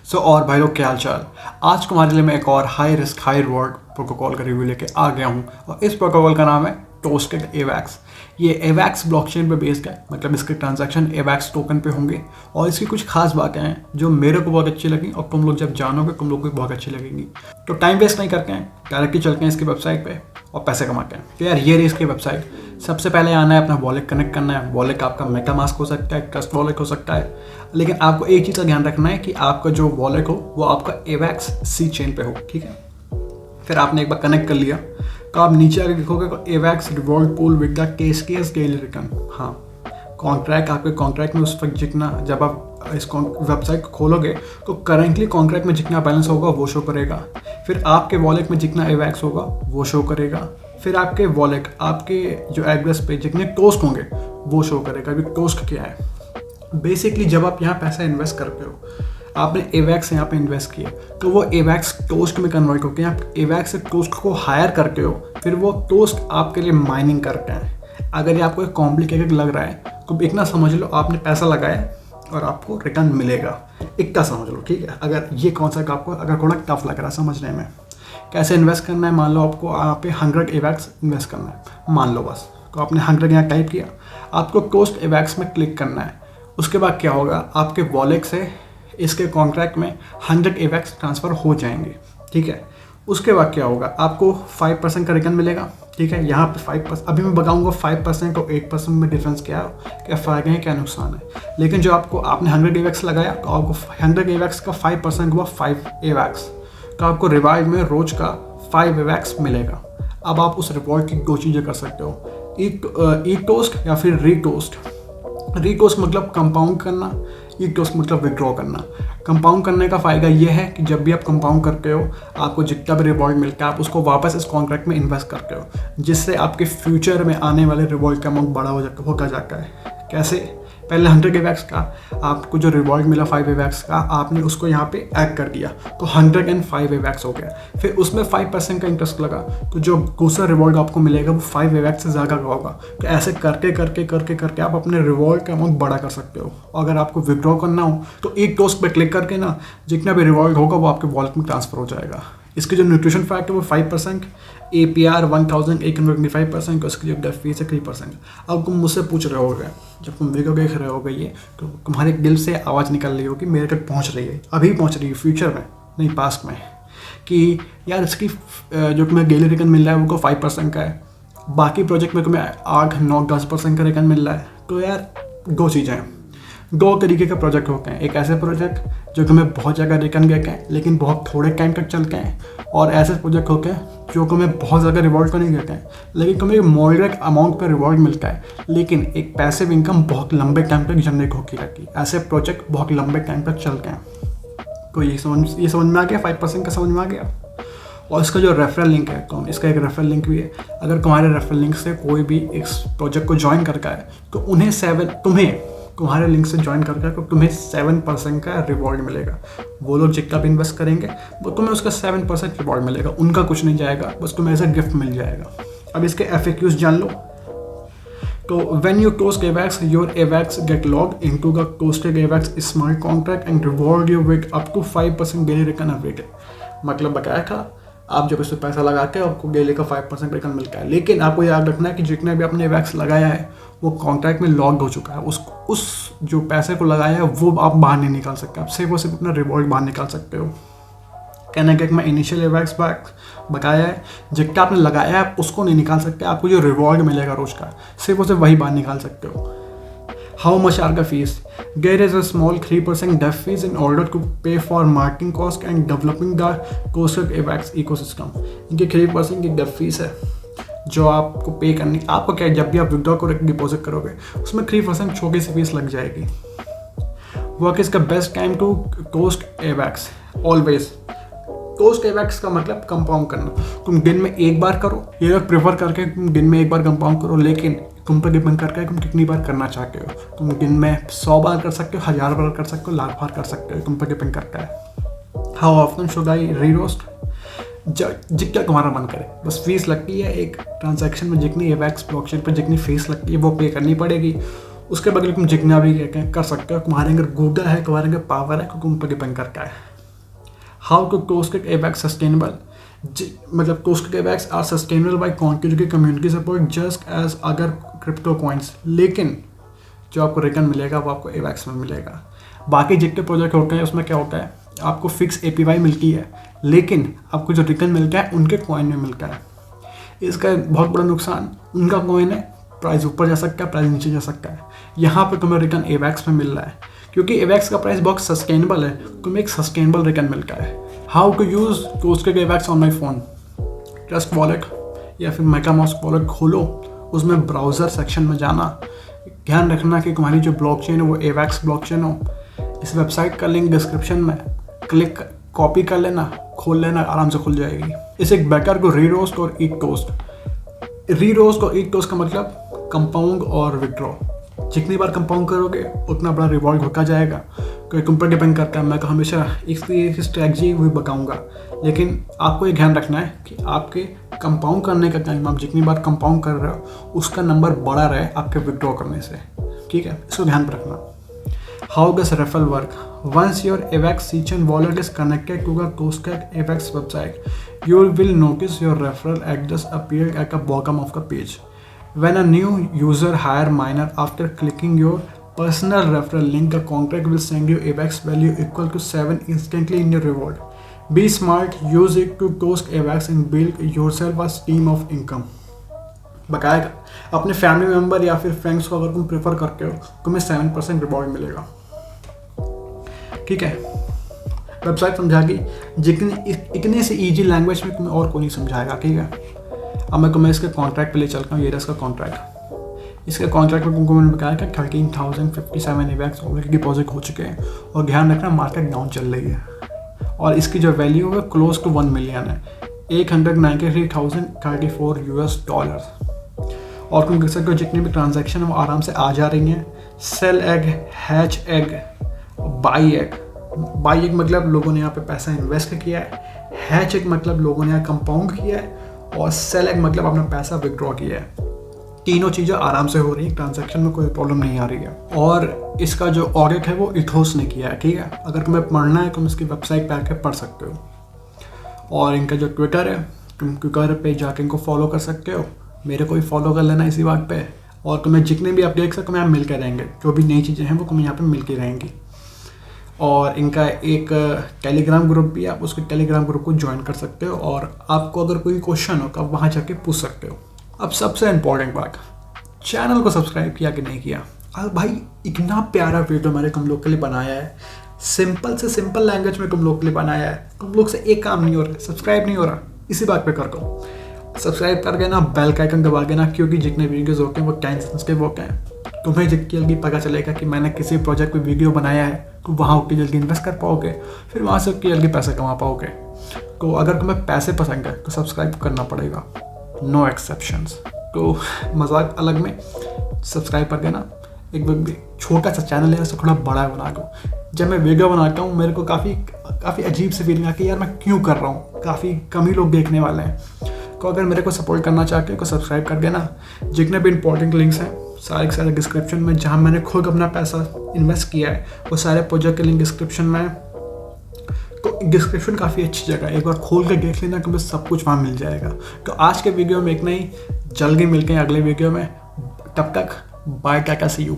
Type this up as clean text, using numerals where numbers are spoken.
सो और भाई लोग क्या हाल चाल। आज तुम्हारे लिए मैं एक और high risk high reward protocol का रिव्यू लेके आ गया हूँ और इस प्रोटोकॉल का नाम है टोस्टेड एवैक्स। ये एवैक्स ब्लॉकचेन पे बेस्ड है, मतलब इसके ट्रांजैक्शन एवैक्स टोकन पे होंगे और इसकी कुछ खास बातें हैं जो मेरे को बहुत अच्छी लगी और तुम लोग जब जानोगे तुम लोग को बहुत अच्छी लगेंगी। तो टाइम वेस्ट नहीं करते हैं, डायरेक्टली चलते हैं इसकी वेबसाइट पे और पैसे कमाते हैं। तो यार ये रही इसकी वेबसाइट। सबसे पहले आना है, अपना वॉलेट कनेक्ट करना है। वॉलेट आपका मेटामास्क हो सकता है, ट्रस्ट वॉलेट हो सकता है, लेकिन आपको एक चीज़ का ध्यान रखना है कि आपका जो वॉलेट हो वो आपका एवैक्स सी चेन पे हो, ठीक है। फिर आपने एक बार कनेक्ट कर लिया तो आप नीचे आगे लिखोगे AVAX reward pool with the case daily return. हाँ, कॉन्ट्रैक्ट आपके कॉन्ट्रैक्ट में उस वक्त जितना, जब आप इस वेबसाइट को खोलोगे तो करेंटली कॉन्ट्रैक्ट में जितना बैलेंस होगा वो शो करेगा। फिर आपके वॉलेट में जितना एवैक्स होगा वो शो करेगा। फिर आपके वॉलेट, आपके जो एड्रेस पे जितने टोस्ट होंगे वो शो करेगा। अभी टोस्ट क्या है? बेसिकली जब आप यहाँ पैसा इन्वेस्ट करते हो, आपने एवैक्स यहाँ पे इन्वेस्ट किया तो वो एवैक्स टोस्ट में कन्वर्ट होकर आप एवैक्स से टोस्ट को हायर करते हो, फिर वो टोस्ट आपके लिए माइनिंग करते हैं। अगर ये आपको एक कॉम्प्लिकेटेड लग रहा है तो इतना समझ लो आपने पैसा लगाया और आपको रिटर्न मिलेगा, इतना समझ लो, ठीक है। अगर ये कॉन्सेप्ट आपको अगर थोड़ा टफ लग रहा है समझने में, कैसे इन्वेस्ट करना है, मान लो आपको यहाँ पे 100 एवैक्स इन्वेस्ट करना है, मान लो बस, तो आपने 100 यहाँ टाइप किया, आपको टोस्ट एवैक्स में क्लिक करना है। उसके बाद क्या होगा, आपके वॉलेट से इसके कॉन्ट्रैक्ट में 100 एवैक्स ट्रांसफ़र हो जाएंगे, ठीक है। उसके बाद क्या होगा, आपको 5% का रिटर्न मिलेगा, ठीक है। यहाँ पे 5%, अभी मैं बताऊँगा 5% और 8% में डिफरेंस क्या फ़ायदे हैं, क्या नुकसान है। लेकिन जो आपने 100 एवैक्स लगाया तो आपको 100 एवैक्स का 5% हुआ 5 एवैक्स, तो आपको रिवार्ड में रोज का 5 एवैक्स मिलेगा। अब आप उस रिवॉर्ड की दो चीज़ें कर सकते हो, ई टोस्ट या फिर रीटोस्ट। रीटोस्ट मतलब कंपाउंड करना, ई टोस्ट मतलब विड्रॉ करना। कंपाउंड करने का फ़ायदा ये है कि जब भी आप कंपाउंड करते हो आपको जितना भी रिवॉर्ड मिलता है आप उसको वापस इस कॉन्ट्रैक्ट में इन्वेस्ट करते हो, जिससे आपके फ्यूचर में आने वाले रिवॉर्ड का अमाउंट बड़ा होता जाता है। कैसे? पहले 100 एवैक्स का आपको जो रिवॉर्ड मिला 5 एवैक्स का, आपने उसको यहाँ पे ऐड कर दिया तो 105 एवैक्स हो गया। फिर उसमें 5% का इंटरेस्ट लगा तो जो दूसरा रिवॉर्ड आपको मिलेगा वो 5 एवैक्स से ज़्यादा का होगा। तो ऐसे करके करके करके करके आप अपने रिवॉर्ड का अमाउंट बड़ा कर सकते हो। अगर आपको विड्रॉ करना हो तो एक टोस्ट पे क्लिक करके ना जितना भी रिवॉर्ड होगा वो आपके वॉलेट में ट्रांसफ़र हो जाएगा। इसके जो न्यूट्रिशन फैक्ट है वो 5%, APR 1125%, उसकी जो डेफ फीस है 3%। अब तुम मुझसे पूछ रहे होगे, जब तुम वीडियो देख रहे होगे ये, तो तुम्हारे दिल से आवाज़ निकल रही होगी मेरे तक पहुंच रही है, अभी पहुंच रही है, फ्यूचर में नहीं पास्ट में, कि यार इसकी जो तुम्हें डेली रिटर्न मिल रहा है वो 5% का है, बाकी प्रोजेक्ट में तुम्हें 8, 9, 10% का रिटर्न मिल रहा है। तो यार दो चीज़ें हैं, दो तरीके के प्रोजेक्ट होते हैं। एक ऐसे प्रोजेक्ट जो तुम्हें बहुत जगह रिटर्न देते हैं लेकिन बहुत थोड़े टाइम तक चलते हैं, और ऐसे प्रोजेक्ट होते हैं जो तुम्हें बहुत ज़्यादा रिवॉर्ड तो नहीं देते हैं लेकिन तुम्हें एक मॉडरेट अमाउंट पर रिवॉर्ड मिलता है, लेकिन एक पैसिव इनकम बहुत लंबे टाइम तक जनरेट होती रहती है। ऐसे प्रोजेक्ट बहुत लंबे टाइम तक चलते हैं। तो ये समझ में आ गया, 5% का समझ में आ गया। और इसका जो रेफरल लिंक है, तो इसका एक रेफरल लिंक भी है। अगर तुम्हारे रेफरल लिंक से कोई भी इस प्रोजेक्ट को ज्वाइन करता है तो तुम्हारे लिंक से ज्वाइन करके तो तुम्हें 7% का रिवॉर्ड मिलेगा। वो लोग जितना भी इन्वेस्ट करेंगे वो तुम्हें उसका 7% रिवॉर्ड मिलेगा, उनका कुछ नहीं जाएगा, बस तुम्हें ऐसा गिफ्ट मिल जाएगा। अब इसके FAQs जान लो। तो when you toast AVAX, your AVAX get logged into the toasted AVAX smart contract and reward you with up to 5% daily return every day। मतलब बताया था, आप जब इसमें पैसा लगाते हैं आपको डेली का 5% रिटर्न मिलता है, लेकिन आपको याद रखना है कि जितना भी आपने एवैक्स लगाया है वो कॉन्ट्रैक्ट में लॉक्ड हो चुका है। उस जो पैसे को लगाया है वो आप बाहर नहीं निकाल सकते, आप सिर्फ और सिर्फ अपना रिवॉर्ड बाहर निकाल सकते हो। कहने का मैं इनिशियल एवैक्स बताया है, जितना आपने लगाया है उसको नहीं निकाल सकते, आपको जो रिवॉर्ड मिलेगा रोज का सिर्फ और सिर्फ वही बाहर निकाल सकते हो। How much are the fees? There is a small 3% dev fees in order to pay for marketing cost and developing the toasted AVAX ecosystem। इनकी 3% की dev fees है जो आपको पे करनी। आपको क्या, जब भी आप विड्रॉ को डिपॉजिट करोगे उसमें 3% छोटी सी फीस लग जाएगी। Work is the best time to toast AVAX always. Toast AVAX का मतलब कंपाउंड करना। तुम दिन में एक बार करो, ये लोग प्रेफर करके तुम दिन में एक बार कंपाउंड करो, लेकिन तुम पर डिपेंड करता है तुम कितनी बार करना चाहते हो। तुम दिन में 100 बार कर सकते हो, 1000 बार कर सकते हो, लाख बार कर सकते हो, तुम पर डिपेंड करता है। How often should I reroast? जितना तुम्हारा मन करे, बस फीस लगती है एक ट्रांजैक्शन में, जितनी एवैक्स ब्लॉकचेन पर जितनी फीस लगती है वो पे करनी पड़ेगी। उसके बदले तुम जितना भी कर सकते हो। तुम्हारे अगर गूगल है, तुम्हारे अगर पावर है, तुम पर डिपेंड करता है। How to toastcake AVAX sustainable, मतलब toastcake AVAX are sustainable by contributing community support just as अगर क्रिप्टो कॉइन्स, लेकिन जो आपको रिटर्न मिलेगा वो आपको एवैक्स में मिलेगा। बाकी जितने प्रोजेक्ट होते हैं उसमें क्या होता है, आपको फिक्स APY मिलती है, लेकिन आपको जो रिटर्न मिलता है उनके कॉइन में मिलता है। इसका बहुत बड़ा नुकसान, उनका कॉइन है, प्राइस ऊपर जा सकता है, प्राइस नीचे जा सकता है। यहाँ पे तुम्हें रिटर्न एवैक्स में मिल रहा है, क्योंकि एवैक्स का प्राइस बहुत सस्टेनेबल है, तुम्हें एक सस्टेनेबल रिटर्न मिलता है। How to use toastcake AVAX on my phone, trust wallet या फिर मेटामास्क वॉलेट खोलो, उसमें ब्राउज़र सेक्शन में जाना, ध्यान रखना कि तुम्हारी जो ब्लॉकचेन है वो एवैक्स ब्लॉकचेन हो। इस वेबसाइट का लिंक डिस्क्रिप्शन में, क्लिक कॉपी कर लेना, खोल लेना, आराम से खुल जाएगी। इस एक बैकर को रीरोस्ट और ईट टोस्ट। रीरोस्ट और ईट टोस्ट का मतलब कंपाउंड और विड्रॉ। जितनी बार कंपाउंड करोगे उतना बड़ा रिवॉर्ड होता जाएगा, क्योंकि तुम पर डिपेंड करता है। मैं तो हमेशा इसकी स्ट्रैटेजी भी बताऊंगा, लेकिन आपको ये ध्यान रखना है कि आपके कंपाउंड करने का टाइम, आप जितनी बार कंपाउंड कर रहे हो उसका नंबर बड़ा रहे आपके विड्रॉ करने से, ठीक है, इसको ध्यान रखना। How does referral work? Once your AVAX Seachen wallet is connected to the Toastcack AVAX website, you will notice your referral address appear at the bottom of the page. When a new user hire miner after clicking your personal referral link, the contract will send you AVAX value equal to 7 instantly in your reward. Be smart, use it to toast AVAX and build yourself a stream of income. बकाया अपने family member या फिर friends को अगर तुम prefer करते हो तुम्हें 7% रिवॉर्ड मिलेगा, ठीक है। वेबसाइट समझागी जितनी इतने से इजी लैंग्वेज में तुम्हें और कोई नहीं समझाएगा, ठीक है। अब मैं तुम्हें इसके कॉन्ट्रैक्ट पे ले चलता हूँ। ये इसका कॉन्ट्रैक्ट, इसके कॉन्ट्रैक्ट में तुमको मैंने बताया कि 13,057 एवैक्स ऑलरेडी डिपॉजिट हो चुके हैं, और ध्यान रखना मार्केट डाउन चल रही है, और इसकी जो वैल्यू है क्लोज टू 1 मिलियन है, $893,034। और तुम देख सकते हो जितने भी ट्रांजैक्शन है वो आराम से आ जा रही हैं। Sell egg, hatch egg, buy egg. Buy egg मतलब लोगों ने यहाँ पे पैसा इन्वेस्ट किया है, हैच एग मतलब लोगों ने यहाँ कंपाउंड किया है, और सेल एग मतलब अपना पैसा विड्रॉ किया है। तीनों चीज़ें आराम से हो रही है, ट्रांजैक्शन में कोई प्रॉब्लम नहीं आ रही है। और इसका जो ऑडिट है वो इथोस ने किया है, ठीक है। अगर तुम्हें पढ़ना है तुम इसकी वेबसाइट पर आकर पढ़ सकते हो। और इनका जो ट्विटर है, तुम ट्विटर पे जाके इनको फॉलो कर सकते हो, मेरे को भी फॉलो कर लेना इसी बात पे। और तुम्हें जितने भी अपडेट्स हैं तुम्हें यहाँ मिल के रहेंगे, जो भी नई चीज़ें हैं वो तुम्हें यहाँ पे मिल के रहेंगी। और इनका एक टेलीग्राम ग्रुप भी है, आप उसके टेलीग्राम ग्रुप को ज्वाइन कर सकते हो, और आपको अगर कोई क्वेश्चन हो तो आप वहाँ जाके पूछ सकते हो। अब सबसे इम्पोर्टेंट बात, चैनल को सब्सक्राइब किया कि नहीं किया। अब भाई इतना प्यारा वीडियो मैंने तुम लोग के लिए बनाया है, सिंपल से सिंपल लैंग्वेज में तुम लोग के लिए बनाया है। तुम लोग से एक काम नहीं हो रहा, सब्सक्राइब नहीं हो रहा, इसी बात पे कर दो। सब्सक्राइब कर देना, बेल का आइकन दबा देना, क्योंकि जितने वीडियोस होते हैं वो टाइम सेंसिटिव होते हैं। तुम्हें जितनी जल्दी पता चलेगा कि मैंने किसी प्रोजेक्ट पे वीडियो बनाया है तो वहाँ उतनी जल्दी इन्वेस्ट कर पाओगे, फिर वहाँ से उतनी जल्दी पैसे कमा पाओगे। तो अगर तुम्हें पैसे पसंद है तो सब्सक्राइब करना पड़ेगा, नो एक्सेप्शंस। तो मजाक अलग में सब्सक्राइब कर देना। एक छोटा सा चैनल है, उसे थोड़ा बड़ा बना दो। जब मैं वीडियो बनाता हूँ मेरे को काफ़ी अजीब सी फीलिंग आती है, यार मैं क्यों कर रहा हूँ, काफ़ी कम ही लोग देखने वाले हैं। तो अगर मेरे को सपोर्ट करना चाहते हो तो सब्सक्राइब कर देना। जितने भी इंपॉर्टेंट लिंक्स हैं सारे के सारे डिस्क्रिप्शन में, जहाँ मैंने खुद अपना पैसा इन्वेस्ट किया है वो सारे प्रोजेक्ट के लिंक डिस्क्रिप्शन में है। तो डिस्क्रिप्शन काफ़ी अच्छी जगह है, एक बार खोल कर देख लेना, क्योंकि सब कुछ वहाँ मिल जाएगा। तो आज के वीडियो में इतना ही, जल्दी मिलते हैं अगले वीडियो में। तब तक बाय, टाटा, सी यू।